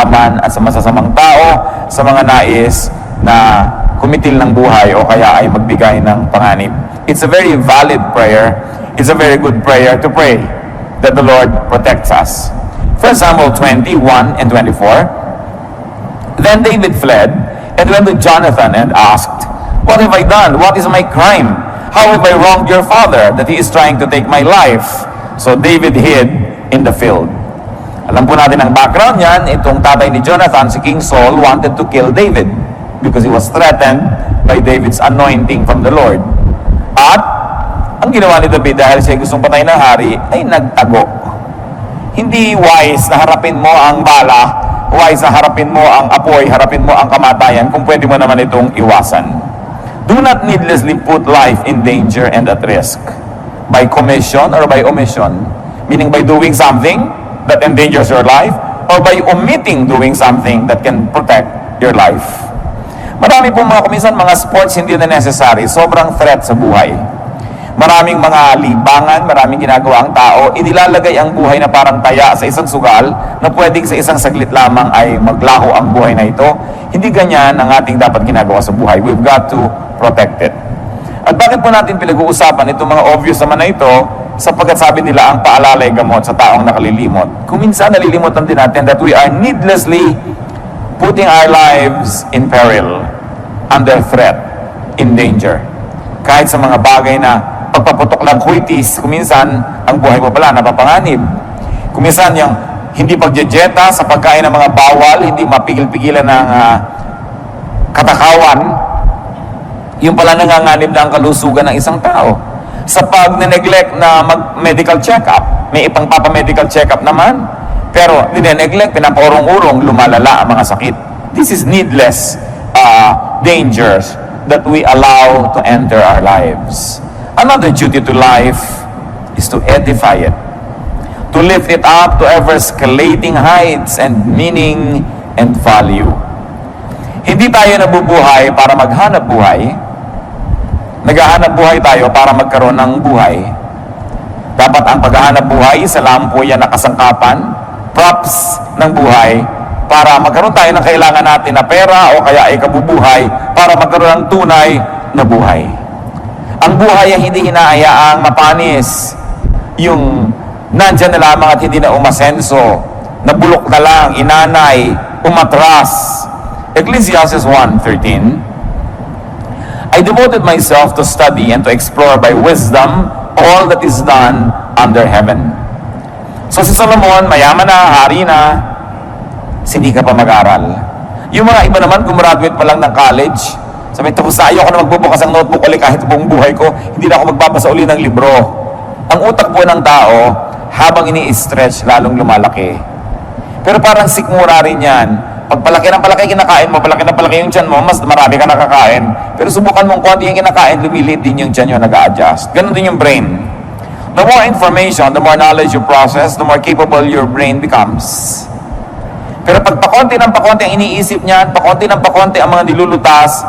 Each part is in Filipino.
laban at sa masasamang tao, sa mga nais na kumitil ng buhay o kaya ay magbigay ng panganib. It's a very valid prayer. It's a very good prayer to pray that the Lord protects us. 1 Samuel 21 and 24. Then David fled and went to Jonathan and asked, "What have I done? What is my crime? How have I wronged your father that he is trying to take my life?" So David hid in the field. Alam po natin ang background niyan. Itong tatay ni Jonathan, si King Saul, wanted to kill David because he was threatened by David's anointing from the Lord. At ang ginawa ni David dahil siya gustong patayin ng hari ay nagtago. Hindi wise na harapin mo ang bala, wise na harapin mo ang apoy, harapin mo ang kamatayan kung pwede mo naman itong iwasan. Do not needlessly put life in danger and at risk by commission or by omission, meaning by doing something that endangers your life or by omitting doing something that can protect your life. Marami pong mga kuminsan, mga sports hindi na necessary, sobrang threat sa buhay. Maraming mga libangan, maraming ginagawa ang tao, inilalagay ang buhay na parang taya sa isang sugal na pwedeng sa isang saglit lamang ay maglaho ang buhay na ito. Hindi ganyan ang ating dapat ginagawa sa buhay. We've got to protect it. At bakit po natin pinag-uusapan itong mga obvious naman na ito? Sapagkat sabi nila ang paalala ay gamot sa taong nakalilimot. Kung minsan nalilimutan din natin that we are needlessly putting our lives in peril, under threat, in danger. Kahit sa mga bagay na pagpaputok ng kuitis, kuminsan ang buhay mo pala napapanganib. Kuminsan yung hindi pagjejeta sa pagkain ng mga bawal, hindi mapigil-pigilan ng katakawan, yung pala nanganganib na ang kalusugan ng isang tao. Sa pag-neglect na mag-medical check-up, may ipang-papa-medical check-up naman, pero nine-neglect, pinapaurong-urong, lumalala ang mga sakit. This is needless dangers that we allow to enter our lives. Another duty to life is to edify it, to lift it up to ever-escalating heights and meaning and value. Hindi tayo nabubuhay para maghanap buhay. Naghahanap buhay tayo para magkaroon ng buhay. Dapat ang paghahanap buhay, isa lang po yan nakasangkapan, props ng buhay, para magkaroon tayo ng kailangan natin na pera o kaya ay kabubuhay para magkaroon ng tunay na buhay. Ang buhay ay hindi hinahayaang mapanis, yung nandyan na lamang at hindi na umasenso, nabulok na lang, inanay, umatras. Ecclesiastes 1:13, I devoted myself to study and to explore by wisdom all that is done under heaven. So si Solomon, mayaman na, hari na, hindi ka pa mag-aral. Yung mga iba naman, gumraduate pa lang ng college, sabi, tapos ayaw ko na magbubukas ang notebook ulit kahit buong buhay ko, hindi na ako magbabasa uli ng libro. Ang utak po ng tao, habang ini-stretch, lalong lumalaki. Pero parang sikmura rin yan. Pag palaki ng palaki kinakain mo, palaki ng palaki yung tiyan mo, mas marami ka nakakain. Pero subukan mong konti yung kinakain, lumiliit din yung tiyan nyo, nag-a-adjust. Ganun din yung brain. The more information, the more knowledge you process, the more capable your brain becomes. Pero pag pakonti ng pakonti ang iniisip niyan, pakonti ng pakonti ang mga nilulutas,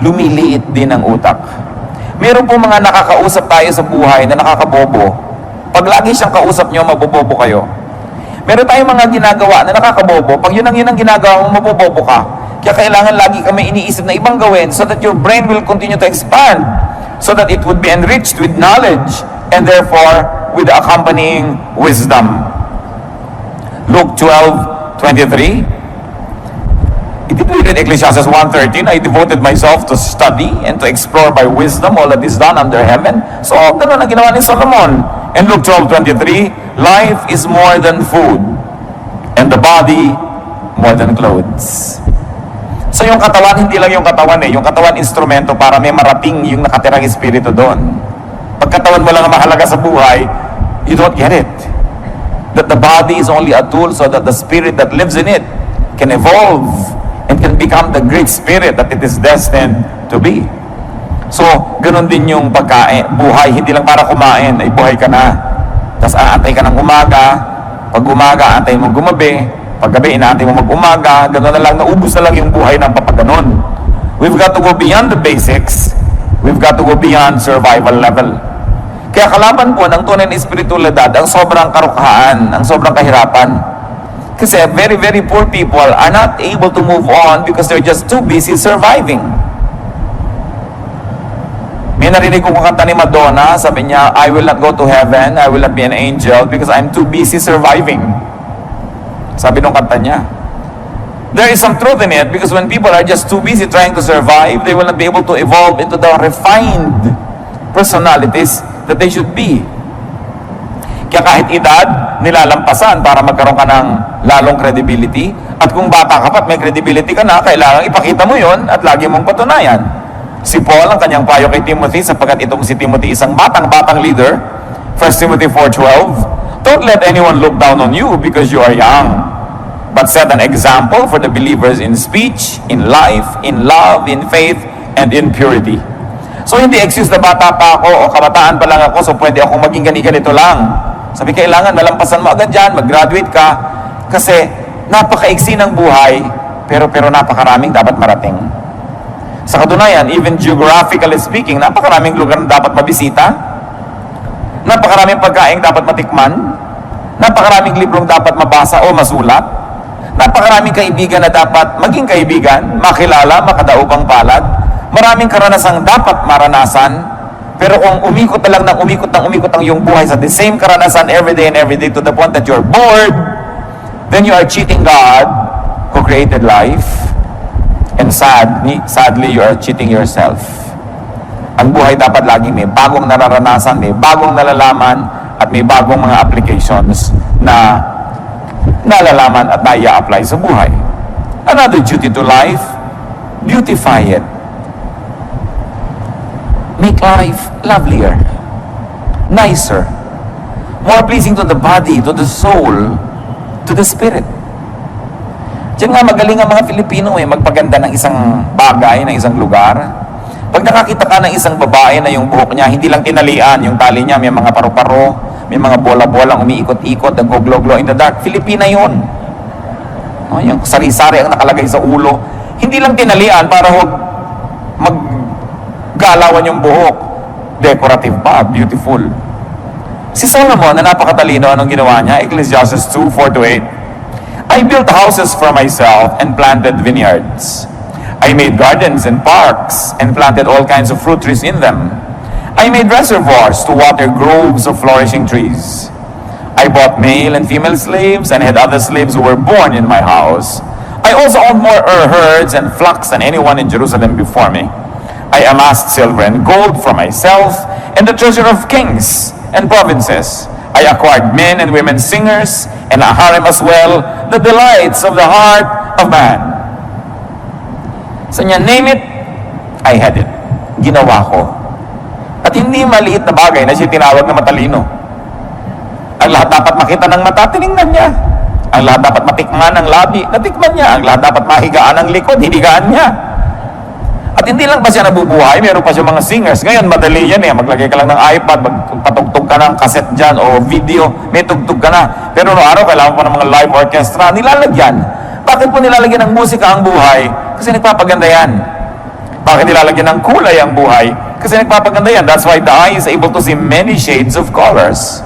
lumiliit din ang utak. Meron po mga nakakausap tayo sa buhay na nakakabobo. Pag lagi siyang kausap nyo, mabobobo kayo. Meron tayong mga ginagawa na nakakabobo. Pag yun ang ginagawa mo, mabobobo ka. Kaya kailangan lagi kami iniisip na ibang gawin so that your brain will continue to expand, so that it would be enriched with knowledge and therefore with the accompanying wisdom. Luke 12:23. Did we read Ecclesiastes 1:13? I devoted myself to study and to explore by wisdom all that is done under heaven. So, ganoon ang ginawa ni Solomon. And Luke 12:23, life is more than food, and the body more than clothes. So, yung katawan, hindi lang yung katawan eh. Yung katawan, instrumento para may marating yung nakatirang espiritu doon. Pag katawan mo lang ang mahalaga sa buhay, you don't get it. That the body is only a tool so that the spirit that lives in it can evolve and can become the great spirit that it is destined to be. So, ganun din yung pagkain. Buhay, hindi lang para kumain, ay buhay ka na. Tapos aantay ka ng umaga. Pag umaga, aantay mo gumabi. Pag gabi, inaantay mo mag-umaga. Ganun na lang, naubos na lang yung buhay ng papaganon. We've got to go beyond the basics. We've got to go beyond survival level. Kaya kalaban po ng tunay na espiritualidad ang sobrang karukhaan, ang sobrang kahirapan. Kasi very, very poor people are not able to move on because they're just too busy surviving. May narinig ko kanta ni Madonna, sabi niya, I will not go to heaven, I will not be an angel because I'm too busy surviving. Sabi nung kanta niya. There is some truth in it because when people are just too busy trying to survive, they will not be able to evolve into the refined personalities that they should be. Kaya kahit edad, nilalampasan para magkaroon ka ng lalong credibility. At kung bata ka pa at may credibility ka na, kailangan ipakita mo yon at lagi mong patunayan. Si Paul, ang kanyang payo kay Timothy, sapagkat itong si Timothy isang batang leader, 1 Timothy 4:12, don't let anyone look down on you because you are young, but set an example for the believers in speech, in life, in love, in faith, and in purity. So hindi excuse na bata pa ako o kabataan pa lang ako so pwede akong maging ganito lang. Sabi, kailangan malampasan mo agad dyan, mag-graduate ka, kasi napakaiksi ng buhay, pero napakaraming dapat marating. Sa katunayan, even geographically speaking, napakaraming lugar na dapat mabisita, napakaraming pagkain dapat matikman, napakaraming librong dapat mabasa o masulat, napakaraming kaibigan na dapat maging kaibigan, makilala, makadaupang palad, maraming karanasang dapat maranasan, pero kung umikot na lang ng umikot ang iyong buhay sa the same karanasan every day to the point that you're bored, then you are cheating God who created life. And sadly, you are cheating yourself. Ang buhay dapat laging may bagong nararanasan, may bagong nalalaman, at may bagong mga applications na nalalaman at nai-apply sa buhay. Another duty to life, beautify it. Make life lovelier, nicer, more pleasing to the body, to the soul, to the spirit. Diyan nga magaling ang mga Filipino magpaganda ng isang bagay, ng isang lugar. Pag nakakita ka ng isang babae na yung buhok niya, hindi lang tinalian, yung tali niya, may mga paru-paro, may mga bola-bolang umiikot-ikot, nag-glow-glow in the dark. Filipina yun. No, yung sari-sari ang nakalagay sa ulo. Hindi lang tinalian para huwag maggalawan yung buhok. Decorative pa, beautiful. Si Solomon, na napakatalino, anong ginawa niya? Ecclesiastes 2:4-8. I built houses for myself and planted vineyards. I made gardens and parks and planted all kinds of fruit trees in them. I made reservoirs to water groves of flourishing trees. I bought male and female slaves and had other slaves who were born in my house. I also owned more herds and flocks than anyone in Jerusalem before me. I amassed silver and gold for myself and the treasure of kings and provinces. I acquired men and women singers and a harem as well, the delights of the heart of man. So niya, name it, I had it. Ginawa ko. At hindi maliit na bagay na siya tinawag na matalino. Ang lahat dapat makita ng mata, tinignan niya. Ang lahat dapat matikman ng labi, natikman niya. Ang lahat dapat mahigaan ng likod, hinigaan niya. At hindi lang pa siya nabubuhay, meron pa siya mga singers. Ngayon, madali yan maglagay ka lang ng iPad, magpatugtog ka ng cassette dyan o video, may tugtog ka na. Pero noong araw, kailangan pa ng mga live orchestra, nilalagyan. Bakit po nilalagyan ng musika ang buhay? Kasi nagpapaganda yan. Bakit nilalagyan ng kulay ang buhay? Kasi nagpapaganda yan. That's why the eye is able to see many shades of colors.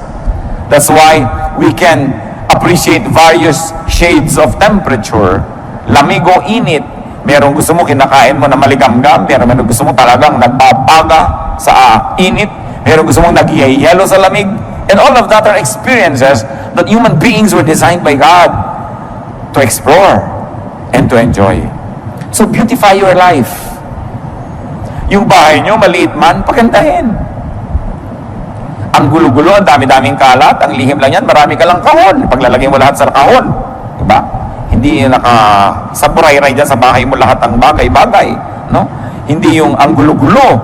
That's why we can appreciate various shades of temperature. Lamig o init. Merong gusto mo kinakain mo na maligamgam, merong gusto mo talagang nagbabaga sa init, merong gusto mong nagyayelo sa lamig. And all of that are experiences that human beings were designed by God to explore and to enjoy. So beautify your life. Yung bahay nyo, maliit man, pagandahin. Ang gulo-gulo, ang dami-daming kalat, ang lihim lang yan, marami ka lang kahon. Paglalagay mo lahat sa kahon. Diba? Hindi nakasaburay-ray dyan sa bahay mo lahat ang bagay-bagay. No? Hindi yung ang gulo-gulo.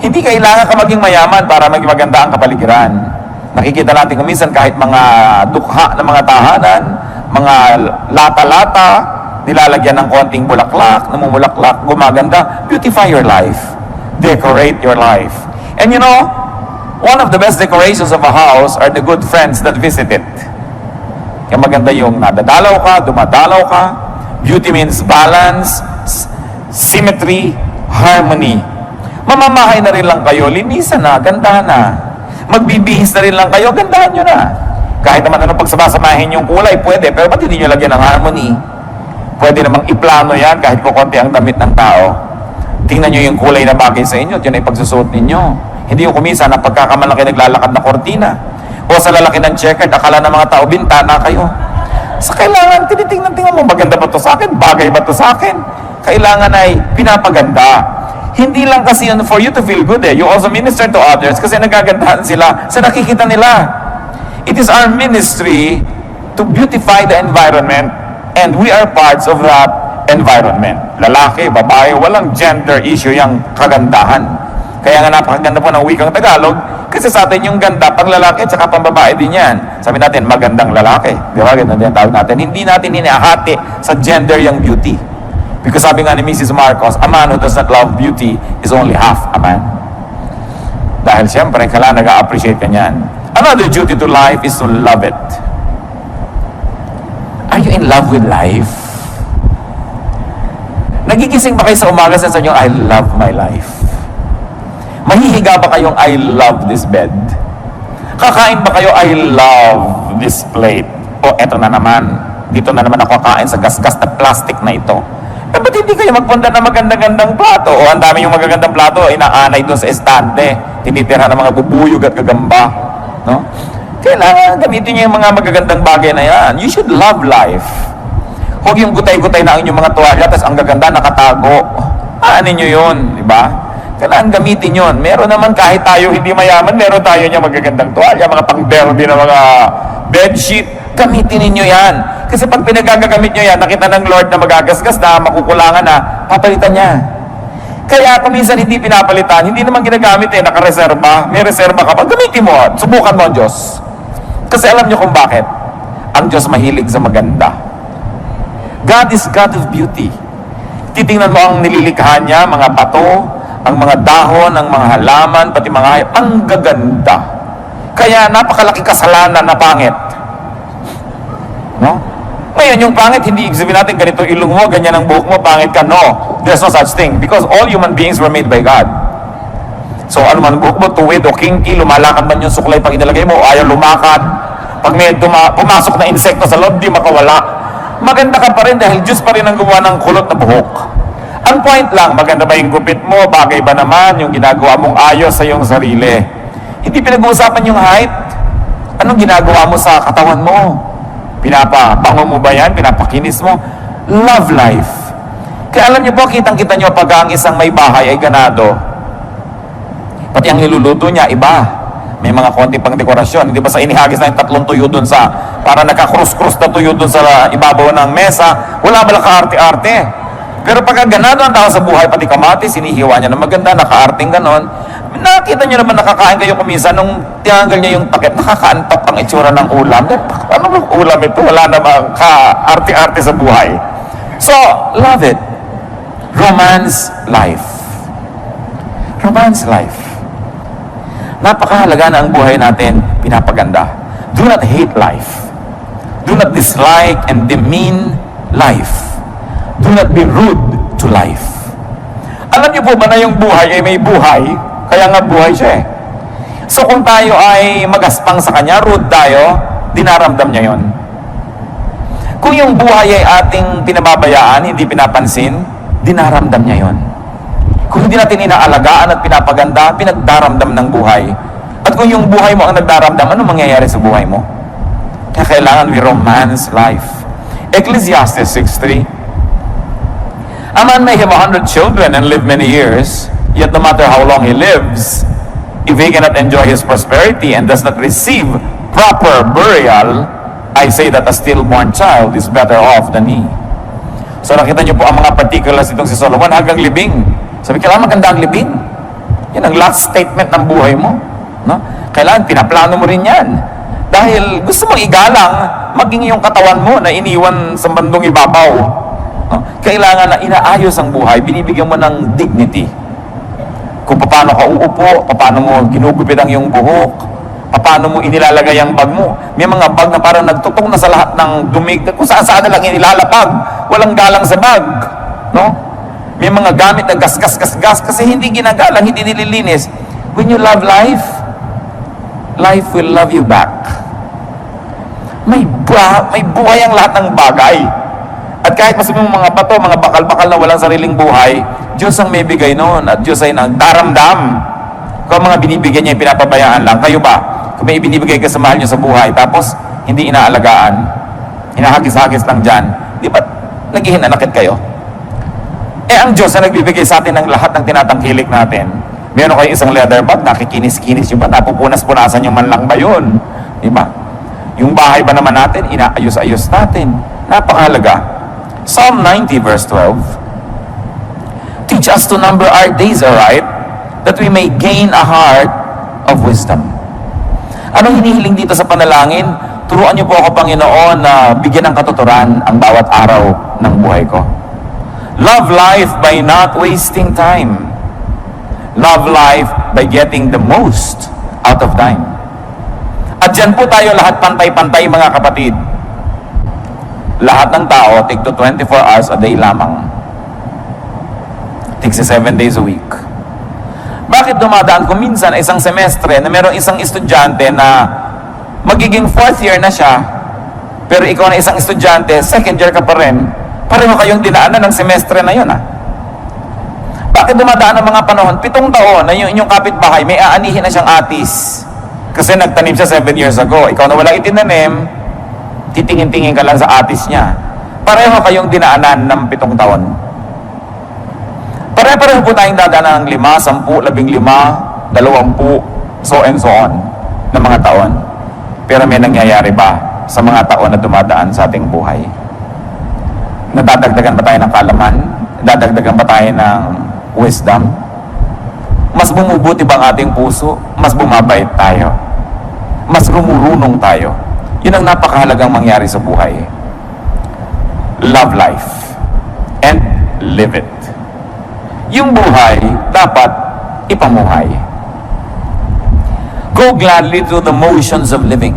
Hindi kailangan ka maging mayaman para maging maganda ang kapaligiran. Nakikita natin kung minsan kahit mga dukha ng mga tahanan, mga lata-lata, nilalagyan ng konting bulaklak, namumulaklak, gumaganda. Beautify your life. Decorate your life. And you know, one of the best decorations of a house are the good friends that visit it. Kaya maganda yung nadadalaw ka, dumadalaw ka. Beauty means balance, symmetry, harmony. Mamamahay na rin lang kayo, linisan na, gandahan na. Magbibihis na rin lang kayo, gandahan nyo na. Kahit naman anong pagsasamahin yung kulay, pwede, pero ba't hindi nyo lagyan ng harmony? Pwede namang iplano yan kahit kukunti ang damit ng tao. Tingnan nyo yung kulay na bagay sa inyo at yun ay pagsusuot ninyo. Hindi yung kumisa na pagkakamalaki naglalakad na kortina o sa lalaki ng checkered, akala ng mga tao, bintana kayo. Sa kailangan, tinitingnan mo, maganda ba to sa akin? Bagay ba to sa akin? Kailangan ay pinapaganda. Hindi lang kasi yun for you to feel good eh. You also minister to others kasi nagagandahan sila sa nakikita nila. It is our ministry to beautify the environment and we are parts of that environment. Lalaki, babae, walang gender issue yung kagandahan. Kaya nga napakaganda po ng wikang Tagalog kasi sa atin yung ganda pang lalaki at saka pang babae din yan. Sabi natin, magandang lalaki. Di ba? Ganda din tawag natin. Hindi natin hinahati sa gender yung beauty. Because sabi nga ni Mrs. Marcos, a man who does not love beauty is only half a man. Dahil siyempre, kailangan nag-appreciate ka niyan. Another duty to life is to love it. Are you in love with life? Nagigising ba kayo sa umaga sa inyo, I love my life? Mahihiga ba kayong, I love this bed? Kakain ba kayo, I love this plate? O eto na naman, dito na naman ako kakain sa gasgas na plastic na ito. Eh, ba't hindi kayo magpunta na magandang-gandang plato? O ang dami yung magagandang plato, inaanay doon sa estante, tinitira ng mga bubuyog at gagamba. No? Kailangan gamitin niyo yung mga magagandang bagay na yan. You should love life. Huwag yung gutay-gutay na ang inyong mga tuwalya, tapos ang gaganda nakatago. Aanin nyo yun, di ba? Kailangan gamitin yun. Meron naman kahit tayo hindi mayaman, meron tayo niya magagandang tuwalya, mga pang-derby na mga bedsheet. Gamitin ninyo yan. Kasi pag pinagagamit nyo yan, nakita ng Lord na magagasgas na, makukulangan na, papalitan niya. Kaya kung minsan hindi pinapalitan, hindi naman ginagamit eh, nakareserba. May reserba ka pa, gamitin mo, subukan mo ang Diyos. Kasi alam nyo kung bakit. Ang Diyos mahilig sa maganda. God is God of beauty. Titingnan mo ang nililikha niya, mga bato, ang mga dahon, ang mga halaman, pati mga hayop, ang gaganda. Kaya napakalaking kasalanan na pangit. No? Ngayon, yung pangit, hindi exhibit natin ganito ilong mo, ganyan ang buhok mo, pangit ka. No, there's no such thing. Because all human beings were made by God. So, ano man, buhok mo, tuwid o kinky, lumalakad man yung suklay pag inilagay mo, o ayaw lumakad. Pag may pumasok na insekto sa loob, di makawala. Maganda ka pa rin dahil Diyos pa rin ang gumawa ng kulot na buhok. Ang point lang, maganda ba yung gupit mo, bagay ba naman yung ginagawa mong ayos sa iyong sarili. Hindi pinag-uusapan yung height. Anong ginagawa mo sa katawan mo? Pinapabango mo ba yan? Pinapakinis mo? Love life. Kaya alam niyo po, kitang-kita niyo pag ang isang may bahay ay ganado. Pati ang niluluto niya, iba. May mga konti pang dekorasyon. Hindi ba sa inihagis na yung 3 tuyo dun sa, para nakakrus-krus na tuyo dun sa ibabaw ng mesa, wala ba lang kaarte-arte? Pero pagka ganado ang tao sa buhay, pati kamatis, sinihiwa niya na maganda, nakaarting ganon. Nakita niyo naman nakakain kayo kuminsan, nung tinanggal niya yung takip, nakakaantok ang itsura ng ulam. Ano bang ulam ito? Wala namang ka-arte-arte sa buhay. So, love it. Romance life. Romance life. Napakahalaga na ang buhay natin pinapaganda. Do not hate life. Do not dislike and demean life. Do not be rude to life. Alam niyo po ba na yung buhay ay may buhay? Kaya nga buhay siya eh. So kung tayo ay magaspang sa kanya, rude tayo, dinaramdam niya yon. Kung yung buhay ay ating pinababayaan, hindi pinapansin, dinaramdam niya yon. Kung hindi natin inaalagaan at pinapaganda, pinagdaramdam ng buhay. At kung yung buhay mo ang nagdaramdam, ano mangyayari sa buhay mo? Kaya kailangan we romance life. Ecclesiastes 6:3. A man may have 100 children and live many years, yet no matter how long he lives, if he cannot enjoy his prosperity and does not receive proper burial, I say that a stillborn child is better off than he. So nakita niyo po ang mga particulars itong si Solomon hanggang libing. Sabi, kailangan maganda ang libing. Yan ang last statement ng buhay mo. No? Kailangan pinaplano mo rin yan. Dahil gusto mong igalang, maging yung katawan mo na iniwan sa bandong ibabaw. No? Kailangan na inaayos ang buhay, binibigyan mo ng dignity. Kung paano ka uupo, paano mo ginugupit ang iyong buhok, paano mo inilalagay ang bag mo. May mga bag na parang nagtutong na sa lahat ng dumi, kung saan na lang inilalapag, walang galang sa bag. No? May mga gamit na gas-gas-gas-gas kasi hindi ginagalang, hindi nililinis. When you love life, life will love you back. may buhay ang lahat ng bagay. At kahit masabi mo mga bato, mga bakal-bakal na walang sariling buhay, Diyos ang may bigay noon at Diyos ay nagdaramdam. Kung mga binibigyan niya, pinapabayaan lang. Kayo ba? Kung may binibigay ka sa mahal niyo sa buhay, tapos hindi inaalagaan, hinahagis-hagis lang dyan, di ba naghihinanakit kayo? Ang Diyos na nagbibigay sa atin ng lahat ng tinatangkilik natin. Meron kayo isang leather bag, nakikinis-kinis yung ba? Napupunas-punasan yung man lang ba yun? Di ba? Yung bahay ba naman natin, inaayos-ayos natin. Napakahalaga. Psalm 90 verse 12. Teach us to number our days aright, that we may gain a heart of wisdom. Anong hinihiling dito sa panalangin? Turuan niyo po ako, Panginoon, na bigyan ng katuturan ang bawat araw ng buhay ko. Love life by not wasting time. Love life by getting the most out of time. At dyan po tayo lahat pantay-pantay, mga kapatid. Lahat ng tao, tig to 24 hours a day lamang. Tig 7 days a week. Bakit dumadaan ko minsan isang semestre na meron isang estudyante na magiging 4th year na siya, pero ikaw na isang estudyante, 2nd year ka pa rin, pareho kayong dinaanan ng semestre na yun, Bakit dumadaan ang mga panahon? 7 taon na yung inyong kapitbahay, may aanihin na siyang atis. Kasi nagtanim siya 7 years ago. Ikaw na wala itinanim, titingin-tingin ka lang sa atis niya. Pareho kayong dinaanan ng 7 taon. Pareho po tayong dadaanan ng 5, 10, 15, 20, so and so on, na mga taon. Pero may nangyayari ba sa mga taon na dumadaan sa ating buhay? Nadadagdagan ba tayo ng kalaman? Nadadagdagan ba tayo ng wisdom? Mas bumubuti ba ang ating puso? Mas bumabait tayo? Mas rumurunong tayo? Yun ang napakahalagang mangyari sa buhay. Love life and live it. Yung buhay dapat ipamuhay. Go gladly through the motions of living.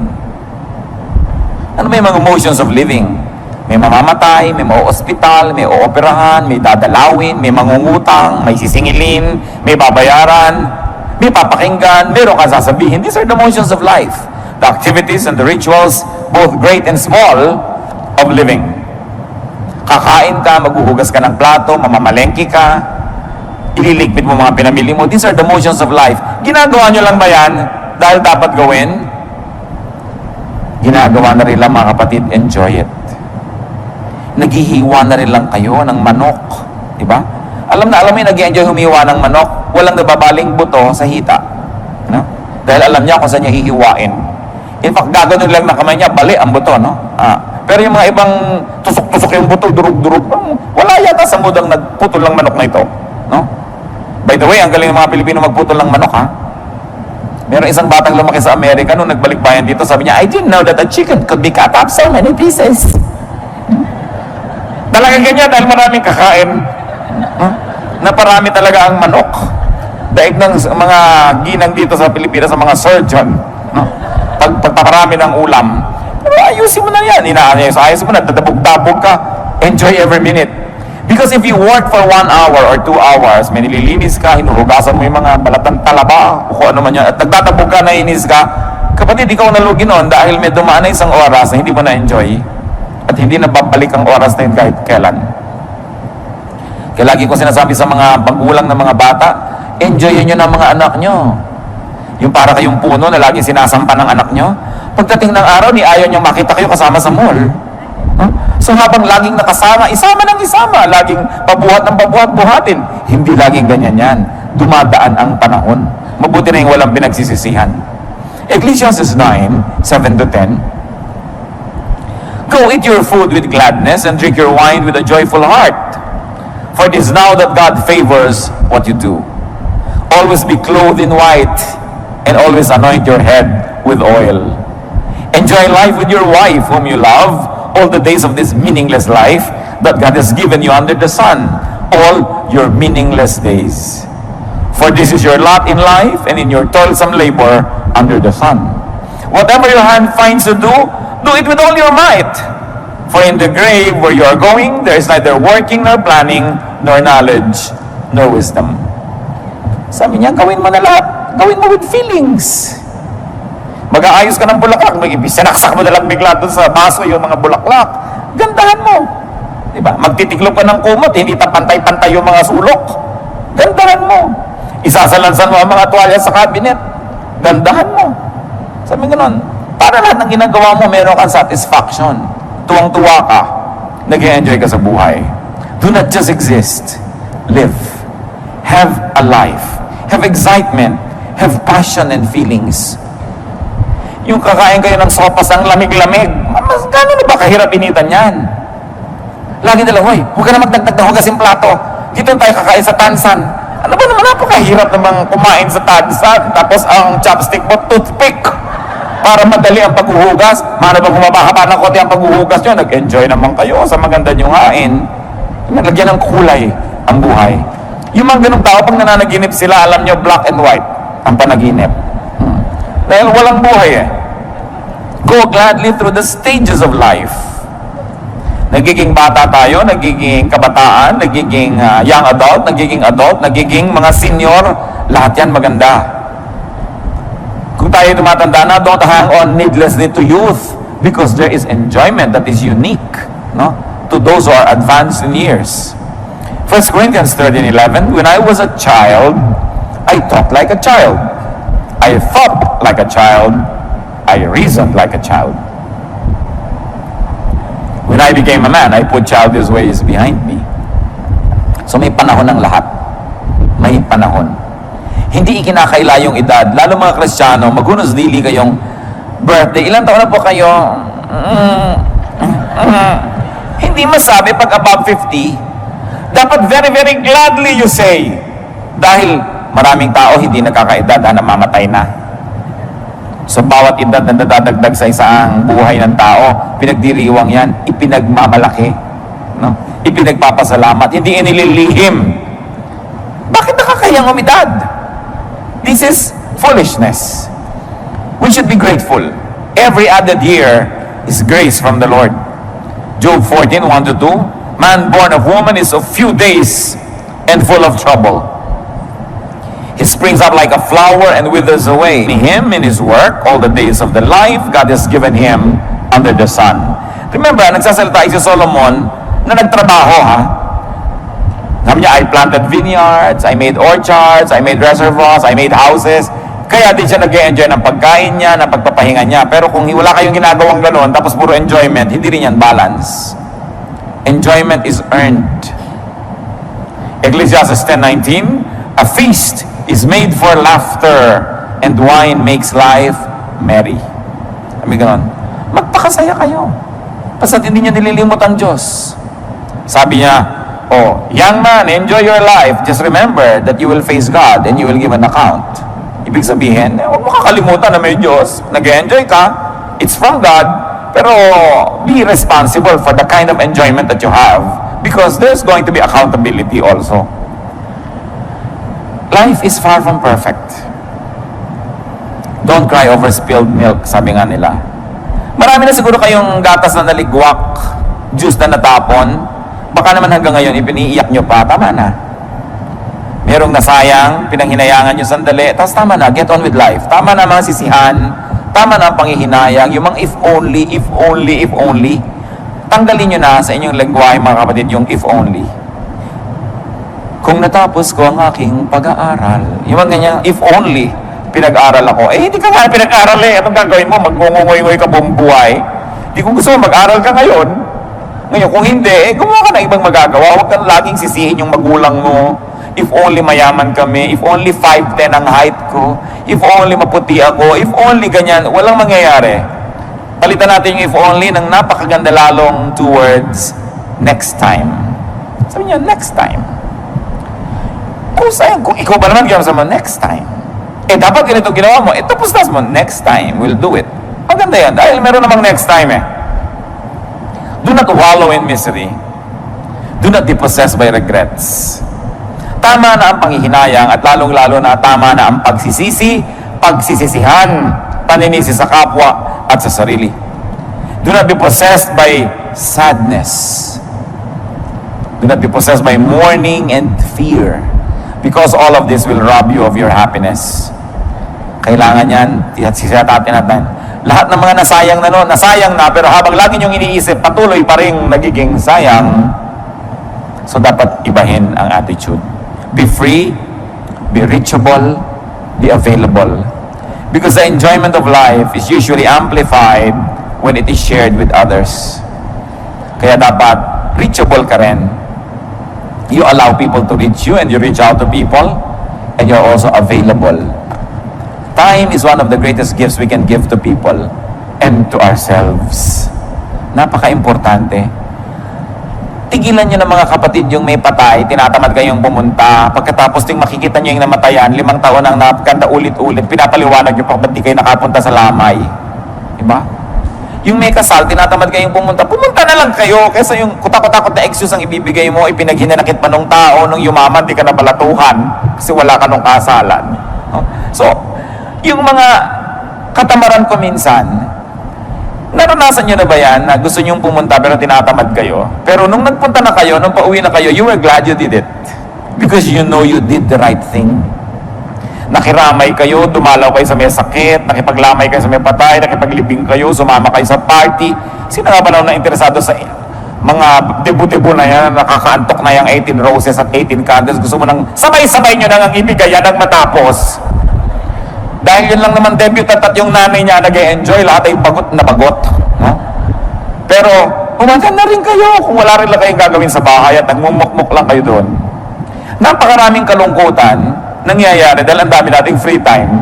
Ano ba yung mga motions of living? May mamamatay, may mauospital, may ooperahan, may dadalawin, may mangungutang, may sisingilin, may babayaran, may papakinggan, meron kang sasabihin. These are the motions of life. The activities and the rituals, both great and small, of living. Kakain ka, maghuhugas ka ng plato, mamamalengke ka, ililigpit mo mga pinamili mo. These are the motions of life. Ginagawa nyo lang ba yan dahil dapat gawin? Ginagawa na rin lang, mga kapatid. Enjoy it. Naghihiwa na rin lang kayo ng manok. Diba? Alam mo yung nag-enjoy humiwa ng manok, walang nababaling buto sa hita. No? Dahil alam niya kung saan niya hihiwain. In fact, gagawin lang ng kamay niya, bali ang buto. No? Pero yung mga ibang tusok-tusok yung buto, durug-durug, wala yata sa mudang nagputol ng manok na ito. No? By the way, ang galing ng mga Pilipino magputol ng manok, Meron isang batang lumaki sa Amerika nung nagbalik bayan dito, sabi niya, I didn't know that a chicken could be cut up so many pieces. Talagang ganyan dahil maraming kakain. Na parami talaga ang manok. Daig ng mga ginang dito sa Pilipinas, sa mga surgeon. Pagpaparami ng ulam. Pero ayusin mo na yan. Ayusin mo na, dadabog-dabog ka. Enjoy every minute. Because if you work for 1 hour or 2 hours, may nililinis ka, hinuhugasan mo yung mga balatang talaba, o kung ano man yan, at nagtatabog ka, nainis ka, kapatid, ikaw nalugi noon dahil may dumaan na isang oras na hindi mo na-enjoy. At hindi na babalik ang oras na yun kahit kailan. Kaya lagi ko sinasabi sa mga magulang ng mga bata, enjoyin nyo ng mga anak nyo. Yung para kayong puno na lagi sinasampa ng anak nyo. Pagdating ng araw, ni ayaw nyo makita kayo kasama sa mall. So habang laging nakasama, isama ng isama, laging pabuhat ng pabuhat-buhatin. Hindi laging ganyan yan. Dumadaan ang panahon. Mabuti na yung walang pinagsisisihan. Ecclesiastes 9, 7-10. Go eat your food with gladness and drink your wine with a joyful heart. For it is now that God favors what you do. Always be clothed in white and always anoint your head with oil. Enjoy life with your wife whom you love all the days of this meaningless life that God has given you under the sun. All your meaningless days. For this is your lot in life and in your toilsome labor under the sun. Whatever your hand finds to do it with all your might. For in the grave where you are going, there is neither working nor planning, nor knowledge, nor wisdom. Sabi niya, gawin mo na lahat. Gawin mo with feelings. Mag-aayos ka ng bulaklak, sinaksak mo na lang bigla doon sa baso yung mga bulaklak. Gandahan mo. Diba? Magtitiklop ka ng kumot, hindi pantay-pantay yung mga sulok. Gandahan mo. Isasalansan mo ang mga tuwalya sa cabinet. Gandahan mo. Sabi gano'n, para lahat ng ginagawa mo, meron kang satisfaction. Tuwang-tuwa ka. Nag-enjoy ka sa buhay. Do not just exist. Live. Have a life. Have excitement. Have passion and feelings. Yung kakain kayo ng sopas ang lamig-lamig, gano'n ba kahirap initan yan? Lagi nila, hoy, huwag ka na magdagdag na hugasin plato. Dito tayo kakain sa tansan. Ano ba naman napakahirap namang kumain sa tansan, tapos ang chopstick mo, toothpick. Para madali ang paghuhugas. Mano ba humaba-haba ng konti ang paghuhugas nyo? Nag-enjoy naman kayo sa maganda nyo hain. Nalagyan ng kulay ang buhay. Yung mga ganong tao, pag nananaginip sila, alam nyo, black and white ang panaginip. Dahil walang buhay eh. Go gladly through the stages of life. Nagiging bata tayo, nagiging kabataan, nagiging young adult, nagiging mga senior, lahat yan maganda. Kung tayo tumatanda na, don't hang on needlessly to youth because there is enjoyment that is unique, no, to those who are advanced in years. 1 Corinthians 13:11, when I was a child, I talked like a child. I thought like a child. I reasoned like a child. When I became a man, I put childish ways behind me. So may panahon ng lahat. May panahon. Hindi ikinakaila yung edad. Lalo mga Kristiyano, maghunos dili kayong birthday. Ilang taon na po kayo? Hindi masabi pag above 50. Dapat very, very gladly you say. Dahil maraming tao hindi nakakaedad na namamatay na. So bawat edad na nadadagdag sa isang buhay ng tao, pinagdiriwang yan, ipinagmamalaki, no? Ipinagpapasalamat, hindi inililihim. Bakit nakakayang umidad? This is foolishness. We should be grateful. Every added year is grace from the Lord. Job 14:1-2, man born of woman is of few days and full of trouble. He springs up like a flower and withers away. Him in his work, all the days of the life God has given him under the sun. Remember, nagsasalita si Solomon na nagtrabaho, ha? Sabi niya, I planted vineyards, I made orchards, I made reservoirs, I made houses. Kaya din siya nag-enjoy ng pagkain niya, ng pagpapahinga niya. Pero kung wala kayong ginagawang gano'n, tapos puro enjoyment, hindi rin yan balance. Enjoyment is earned. Ecclesiastes 10:19, a feast is made for laughter, and wine makes life merry. Sabi ganon, magpakasaya kayo. Basta hindi niya nililimot ang Diyos. Sabi niya, oh, young man, enjoy your life. Just remember that you will face God and you will give an account. Ibig sabihin, huwag mo kakalimutan na may Diyos. Nag-enjoy ka, it's from God, pero be responsible for the kind of enjoyment that you have because there's going to be accountability also. Life is far from perfect. Don't cry over spilled milk, sabi nga nila. Marami na siguro kayong gatas na naligwak, juice na natapon. Baka naman hanggang ngayon, ipiniiyak nyo pa, tama na. Merong nasayang, pinanghinayangan nyo sandali, tapos tama na, get on with life. Tama na mga sisihan, tama na ang panghihinayang, yung mga if only, if only, if only. Tanggalin nyo na sa inyong lengguwahe mga kapatid yung if only. Kung natapos ko ang aking pag-aaral, yung mga ganyan, if only, pinag-aral ako, hindi ka nga pinag-aral eh, anong gagawin mo? Magngungungoy-ngoy ka buong buhay. Di kung gusto mo, mag-aral ka ngayon. Ngayon, kung hindi, gumawa ka na ibang magagawa. Huwag kang laging sisihin yung magulang mo. If only mayaman kami, if only 5'10" ang height ko, if only maputi ako, if only ganyan, walang mangyayari. Palitan natin yung if only ng napakaganda lalong towards next time. Sabi niya, next time. Kung ikaw ba naman ginawa mo, next time. Dapat ganito ginawa mo, tapos mo, next time, we'll do it. Maganda yan, dahil meron namang next time eh. Do not wallow in misery. Do not be possessed by regrets. Tama na ang panghihinayang at lalong-lalo na tama na ang pagsisisi, pagsisisihan, paninisi sa kapwa at sa sarili. Do not be possessed by sadness. Do not be possessed by mourning and fear. Because all of this will rob you of your happiness. Kailangan yan, sisatatin natin. Lahat ng mga nasayang na noon, nasayang na, pero habang lagi niyong iniisip, patuloy pa rin nagiging sayang. So dapat ibahin ang attitude. Be free, be reachable, be available. Because the enjoyment of life is usually amplified when it is shared with others. Kaya dapat reachable ka rin. You allow people to reach you and you reach out to people and you're also available. Time is one of the greatest gifts we can give to people and to ourselves. Napaka-importante. Tigilan nyo ng mga kapatid yung may patay, tinatamad kayong pumunta, pagkatapos ting makikita nyo yung namatayan, 5 taon ang napaganda ulit-ulit, pinapaliwanag nyo pa ba't di kayo nakapunta sa lamay. Diba? Yung may kasal, tinatamad kayong pumunta na lang kayo, kaysa yung kutakot-takot na excuse ang ibibigay mo, ipinaghinanakit pa nung tao, nung yumaman, di ka nabalatuhan, kasi wala ka nung kasalan. No? So, yung mga katamaran ko minsan, naranasan nyo na ba yan na gusto nyong pumunta pero tinatamad kayo? Pero nung nagpunta na kayo, nung pauwi na kayo, you were glad you did it. Because you know you did the right thing. Nakiramay kayo, dumalaw kayo sa may sakit, nakipaglamay kayo sa may patay, nakipaglibing kayo, sumama kayo sa party. Sino nga ba na interesado sa mga debo-debo na yan, nakakaantok na yung 18 roses at 18 candles, gusto mo nang sabay-sabay nyo nang ibigay yan at matapos. Dahil yun lang naman debut at yung nanay niya nag-e-enjoy, lahat ay bagot na bagot. No? Pero, umaga na rin kayo kung wala rin lang kayong gagawin sa bahay at nagmumukmuk lang kayo doon. Napakaraming kalungkutan nangyayari dahil ang dami nating free time.